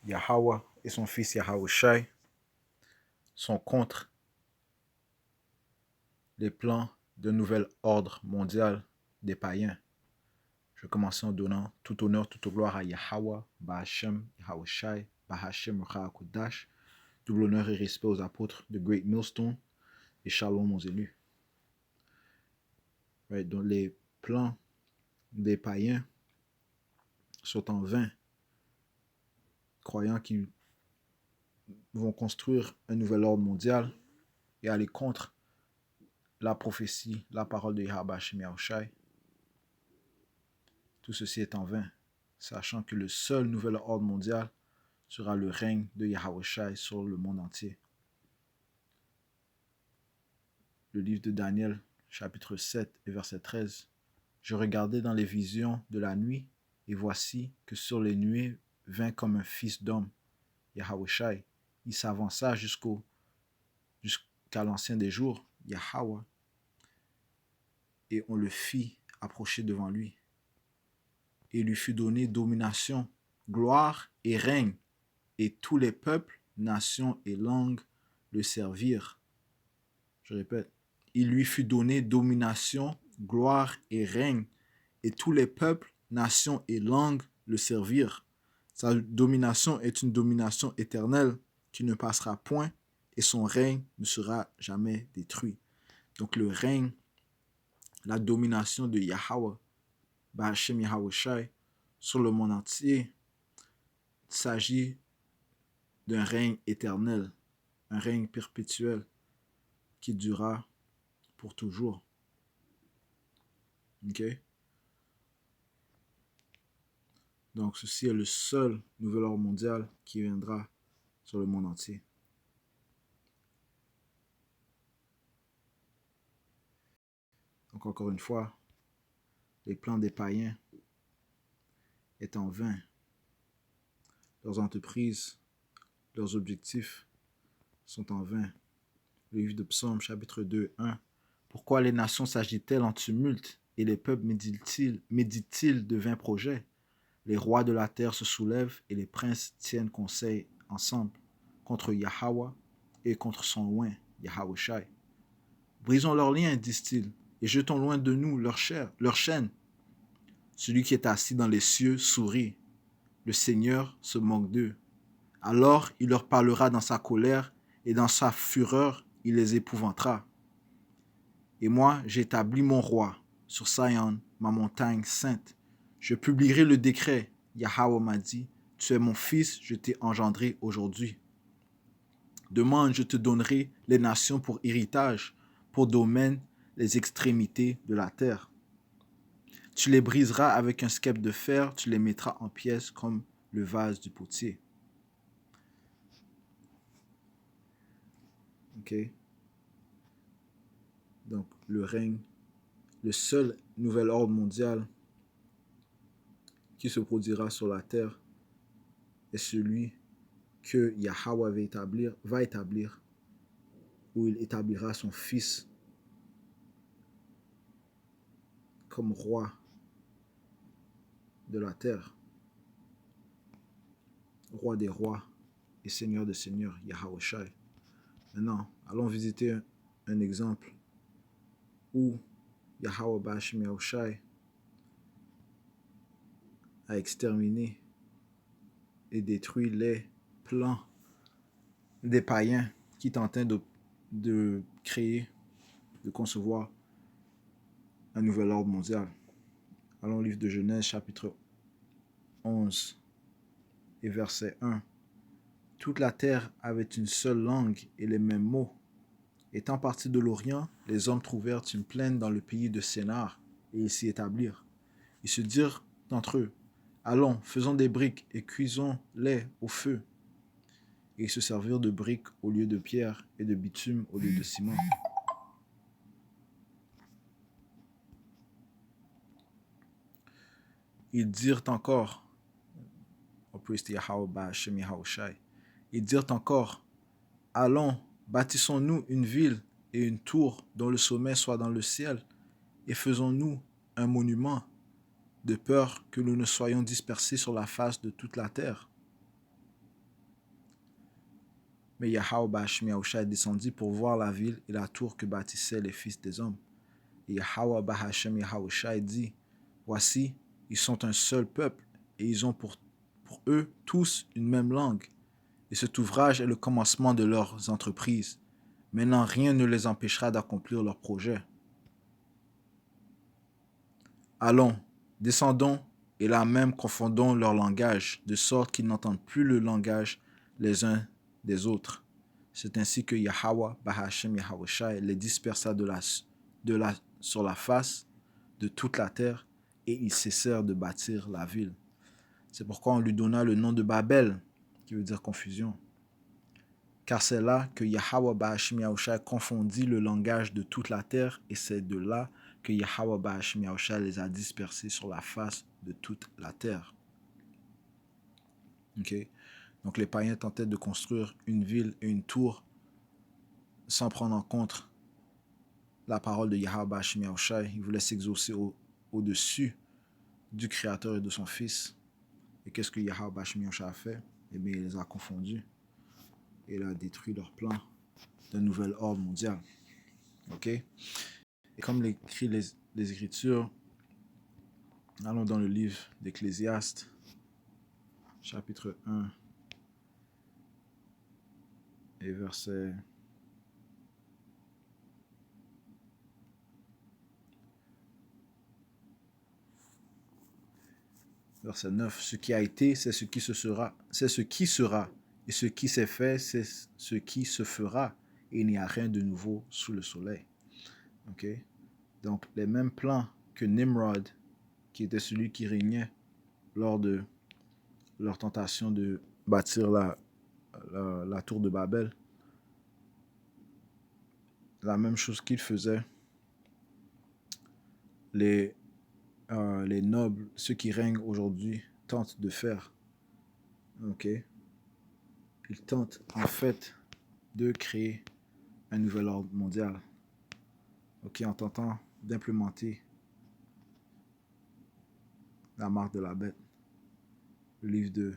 Yahweh et son fils Yahawashi sont contre les plans d'un nouvel ordre mondial des païens. Je vais commencer en donnant tout honneur, toute gloire à Yahweh, Bahashem, Yahawashi, Bahashem, Ruach double honneur et respect aux apôtres de Great Millstone et Shalom aux élus. Right, donc les plans des païens sont en vain, croyant qu'ils vont construire un nouvel ordre mondial et aller contre la prophétie, la parole de Yahweh Hashem Yahushai. Tout ceci est en vain, sachant que le seul nouvel ordre mondial sera le règne de Yahawashi sur le monde entier. Le livre de Daniel, chapitre 7 et verset 13. Je regardais dans les visions de la nuit, et voici que sur les nuées vint comme un fils d'homme, Yahawashi. Il s'avança jusqu'à l'ancien des jours, Yahweh, et on le fit approcher devant lui. Et il lui fut donné domination, gloire et règne, et tous les peuples, nations et langues le servirent. Je répète, il lui fut donné domination, gloire et règne, et tous les peuples, nations et langues le servirent. Sa domination est une domination éternelle qui ne passera point, et son règne ne sera jamais détruit. Donc le règne, la domination de Yahweh, Bahashem Yahawashi, sur le monde entier, s'agit d'un règne éternel, un règne perpétuel qui durera pour toujours. Ok? Donc ceci est le seul nouvel ordre mondial qui viendra sur le monde entier. Donc encore une fois, les plans des païens est en vain. Leurs entreprises, leurs objectifs sont en vain. Le livre de Psaume, chapitre 2, 1. Pourquoi les nations s'agitent-elles en tumulte et les peuples méditent-ils de vains projets? Les rois de la terre se soulèvent et les princes tiennent conseil ensemble contre Yahweh et contre son loin, Yahawashi. Brisons leurs liens, disent-ils, et jetons loin de nous leur chaîne. Celui qui est assis dans les cieux sourit. Le Seigneur se moque d'eux. Alors il leur parlera dans sa colère, et dans sa fureur il les épouvantera. Et moi, j'établis mon roi sur Sion, ma montagne sainte. Je publierai le décret. Yahweh m'a dit, tu es mon fils, je t'ai engendré aujourd'hui. Demande, je te donnerai les nations pour héritage, pour domaine, les extrémités de la terre. Tu les briseras avec un skep de fer, tu les mettras en pièces comme le vase du potier. Ok? Donc, le règne, le seul nouvel ordre mondial qui se produira sur la terre est celui que Yahweh va établir, où il établira son fils comme roi de la terre, roi des rois et seigneur des seigneurs, Yahawashi. Maintenant, allons visiter un exemple où Yahweh Bahashem Yahushai a exterminé et détruit les plans des païens qui tentaient de créer, de concevoir un nouvel ordre mondial. Allons au livre de Genèse, chapitre 11 et verset 1. Toute la terre avait une seule langue et les mêmes mots. Étant partis de l'Orient, les hommes trouvèrent une plaine dans le pays de Sénar et ils s'y établirent. Ils se dirent d'entre eux, allons, faisons des briques et cuisons-les au feu. Et ils se servirent de briques au lieu de pierre et de bitume au lieu de ciment. Ils dirent encore, ils dirent encore, allons, bâtissons-nous une ville et une tour dont le sommet soit dans le ciel, et faisons-nous un monument, de peur que nous ne soyons dispersés sur la face de toute la terre. Mais Yahweh Bahashim Yahushua descendit pour voir la ville et la tour que bâtissaient les fils des hommes. Et Yahweh Bahashim Yahushua dit, voici, ils sont un seul peuple et ils ont pour eux tous une même langue. Et cet ouvrage est le commencement de leurs entreprises. Maintenant, rien ne les empêchera d'accomplir leurs projets. Allons, descendons, et là même confondons leur langage, de sorte qu'ils n'entendent plus le langage les uns des autres. C'est ainsi que Yahweh, Bahashim Yahushua, les dispersa sur la face de toute la terre, et ils cessèrent de bâtir la ville. C'est pourquoi on lui donna le nom de Babel, qui veut dire confusion. Car c'est là que Yahweh Bahashim Yahushua confondit le langage de toute la terre, et c'est de là que Yahweh Bahashim Yahushua les a dispersés sur la face de toute la terre. Okay? Donc les païens tentaient de construire une ville et une tour sans prendre en compte la parole de Yahweh Bahashim Yahushua. Ils voulaient s'exaucer au-dessus du Créateur et de son Fils. Et qu'est-ce que Yahweh Bahashim Yahushua a fait? Eh bien, il les a confondus. Et il a détruit leur plan d'un nouvel ordre mondial. Ok? Et comme l'écrit les Écritures, allons dans le livre d'Ecclésiaste, chapitre 1, et verset 9. Ce qui a été, c'est ce qui se sera. C'est ce qui sera. Et ce qui s'est fait, c'est ce qui se fera. Et il n'y a rien de nouveau sous le soleil. Ok? Donc, les mêmes plans que Nimrod, qui était celui qui régnait lors de leur tentation de bâtir la tour de Babel, la même chose qu'il faisait, les nobles, ceux qui règnent aujourd'hui, tentent de faire. Ok? Ils tentent en fait de créer un nouvel ordre mondial. Ok? En tentant d'implémenter la marque de la bête. Le livre de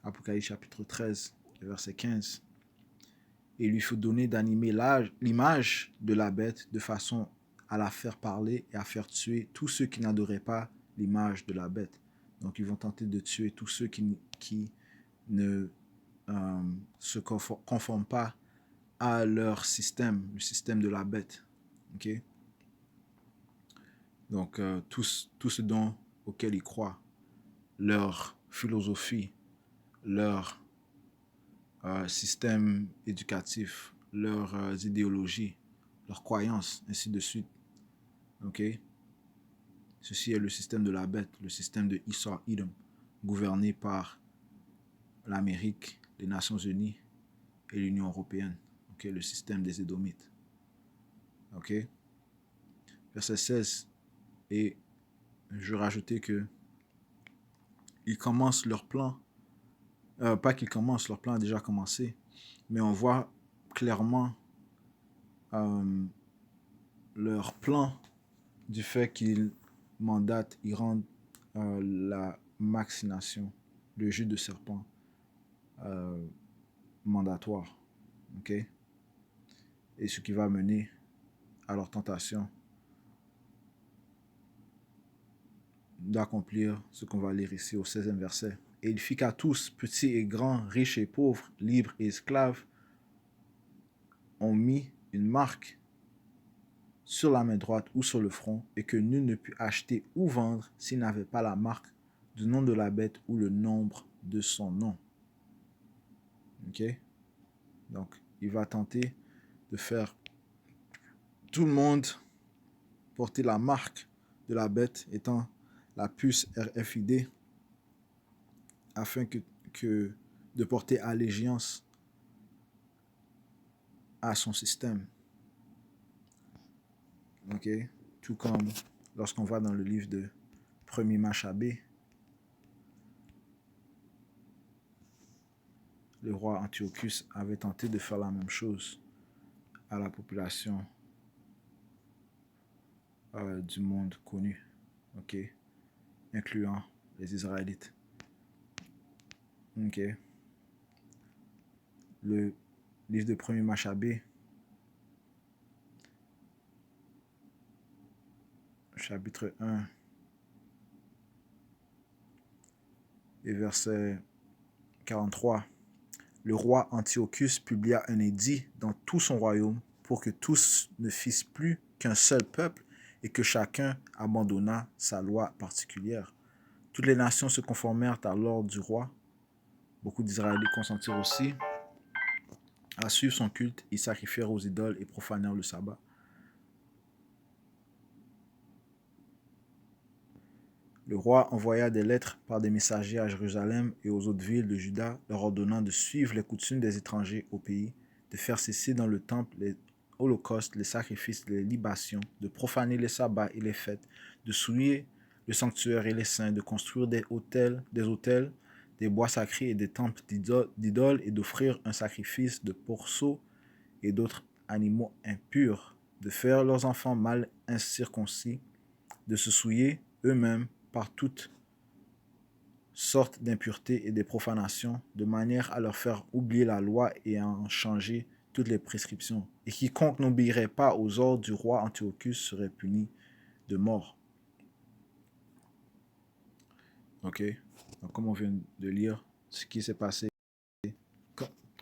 Apocalypse chapitre 13, verset 15. Et il lui faut donner d'animer l'image de la bête de façon à la faire parler et à faire tuer tous ceux qui n'adoraient pas l'image de la bête. Donc ils vont tenter de tuer tous ceux qui ne se conforment pas à leur système, le système de la bête. Okay? Donc tout ce auquel ils croient, leur philosophie, leur système éducatif, leurs idéologies, leurs croyances, ainsi de suite. Ok? Ceci est le système de la bête, le système de Esau Edom, gouverné par l'Amérique, les Nations Unies et l'Union Européenne. Ok? Le système des Édomites. Ok? Verset 16. Et je vais rajouter que ils commencent leur plan. Pas qu'ils commencent, leur plan a déjà commencé. Mais on voit clairement leur plan du fait qu'ils mandatent, ils rendent la vaccination, le jus de serpent, mandatoire. Ok? Et ce qui va mener à leur tentation d'accomplir ce qu'on va lire ici au 16e verset. Et il fit qu'à tous, petits et grands, riches et pauvres, libres et esclaves, ont mis une marque sur la main droite ou sur le front, et que nul ne put acheter ou vendre s'il n'avait pas la marque du nom de la bête ou le nombre de son nom. Ok? Donc, il va tenter de faire tout le monde porter la marque de la bête, étant la puce RFID, afin que de porter allégeance à son système. Ok? Tout comme lorsqu'on va dans le livre de 1er Machabée, le roi Antiochus avait tenté de faire la même chose à la population du monde connu, ok, incluant les Israélites. Ok. le livre de 1er Machabée, chapitre 1, et verset 43. Le roi Antiochus publia un édit dans tout son royaume pour que tous ne fissent plus qu'un seul peuple et que chacun abandonnât sa loi particulière. Toutes les nations se conformèrent à l'ordre du roi. Beaucoup d'Israélites consentirent aussi à suivre son culte. Ils sacrifièrent aux idoles et profanèrent le sabbat. Le roi envoya des lettres par des messagers à Jérusalem et aux autres villes de Juda, leur ordonnant de suivre les coutumes des étrangers au pays, de faire cesser dans le temple les holocaustes, les sacrifices, les libations, de profaner les sabbats et les fêtes, de souiller le sanctuaire et les saints, de construire des autels, des bois sacrés et des temples d'idoles et d'offrir un sacrifice de pourceaux et d'autres animaux impurs, de faire leurs enfants mal incirconcis, de se souiller eux-mêmes par toutes sortes d'impuretés et de profanations, de manière à leur faire oublier la loi et à en changer toutes les prescriptions. Et quiconque n'obéirait pas aux ordres du roi Antiochus serait puni de mort. Ok, donc comme on vient de lire ce qui s'est passé,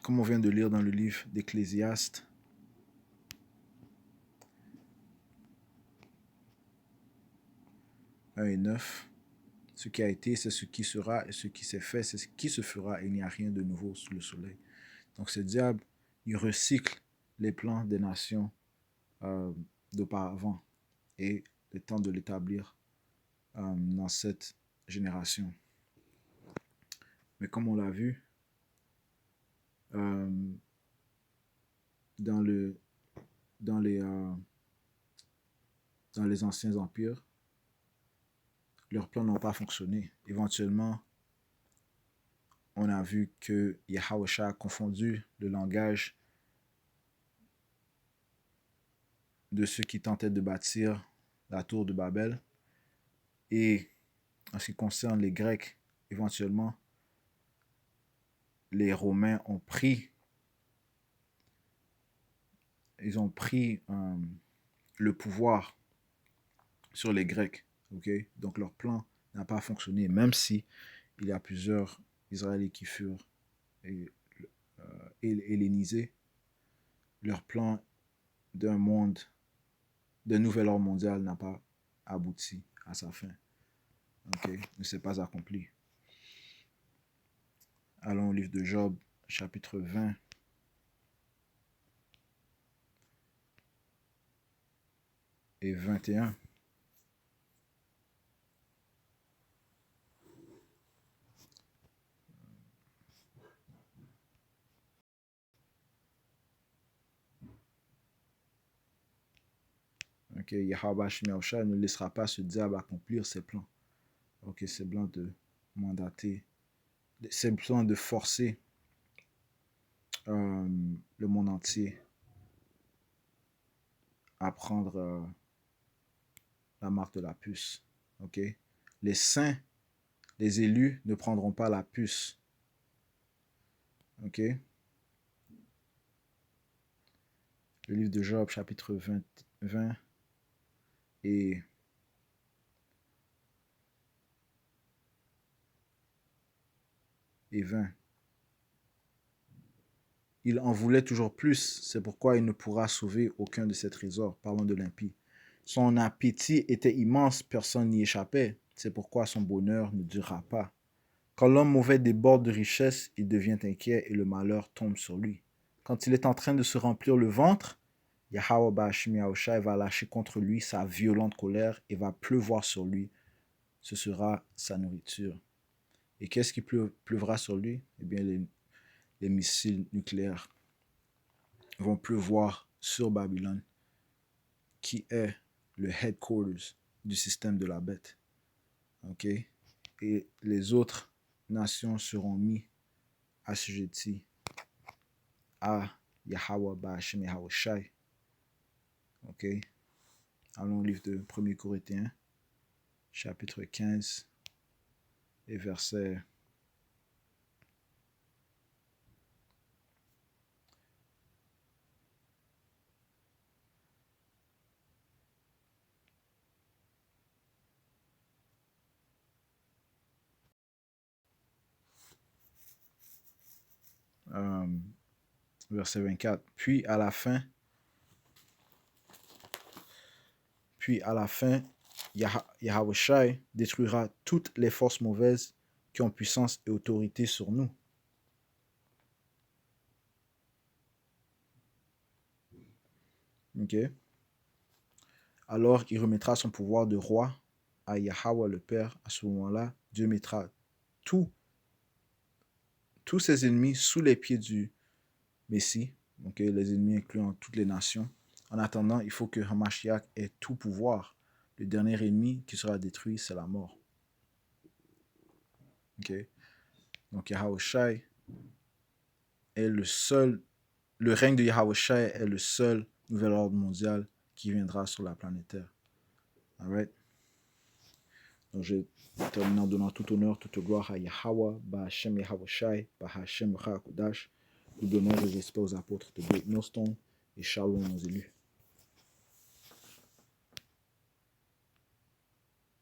comme on vient de lire dans le livre d'Ecclésiaste, 1 et 9, ce qui a été, c'est ce qui sera, et ce qui s'est fait, c'est ce qui se fera, et il n'y a rien de nouveau sous le soleil. Donc ce diable, il recycle les plans des nations d'auparavant et le temps de l'établir dans cette génération. Mais comme on l'a vu, dans les anciens empires, leurs plans n'ont pas fonctionné. Éventuellement, on a vu que Yahweh a confondu le langage de ceux qui tentaient de bâtir la tour de Babel. Et en ce qui concerne les Grecs, éventuellement, les Romains ont pris le pouvoir sur les Grecs. Okay? Donc leur plan n'a pas fonctionné, même si il y a plusieurs Israélites qui furent hellénisés. Leur plan d'un nouvel ordre mondial n'a pas abouti à sa fin. Okay? Ne s'est pas accompli. Allons au livre de Job, chapitre 20. Et 21. Ok, Yahweh Shemiausha ne laissera pas ce diable accomplir ses plans. Ok, ses plans de mandater, ses plans de forcer le monde entier à prendre la marque de la puce. Ok, les saints, les élus ne prendront pas la puce. Ok, le livre de Job, chapitre 20 et et 20. Il en voulait toujours plus, c'est pourquoi il ne pourra sauver aucun de ses trésors. Parlons de l'impie. Son appétit était immense, personne n'y échappait. C'est pourquoi son bonheur ne durera pas. Quand l'homme mauvais déborde de richesse, il devient inquiet et le malheur tombe sur lui. Quand il est en train de se remplir le ventre, Yahweh Ba'ashim Yahushai va lâcher contre lui sa violente colère et va pleuvoir sur lui. Ce sera sa nourriture. Et qu'est-ce qui pleuvra sur lui? Eh bien, les missiles nucléaires vont pleuvoir sur Babylone, qui est le headquarters du système de la bête. Ok? Et les autres nations seront mis assujetties à Yahweh Ba'ashim Yahushai. Ok? Allons au livre de 1er Corinthiens, chapitre 15, et verset Verset 24. Puis à la fin, Yahushai détruira toutes les forces mauvaises qui ont puissance et autorité sur nous. Ok. Alors il remettra son pouvoir de roi à Yahweh le Père. À ce moment-là, Dieu mettra tous ses ennemis sous les pieds du Messie. Donc les ennemis incluant toutes les nations. En attendant, il faut que Hamashiach ait tout pouvoir. Le dernier ennemi qui sera détruit, c'est la mort. Ok. Donc Yahushai est le seul, le règne de Yahushai est le seul nouvel ordre mondial qui viendra sur la planète Terre. Alright? Donc je termine en donnant tout honneur, toute gloire à Yahweh, Bahashem Yahushai, Bahashem Rakudash. Nous donnons les respects aux apôtres de Great Millstone et shalom aux élus.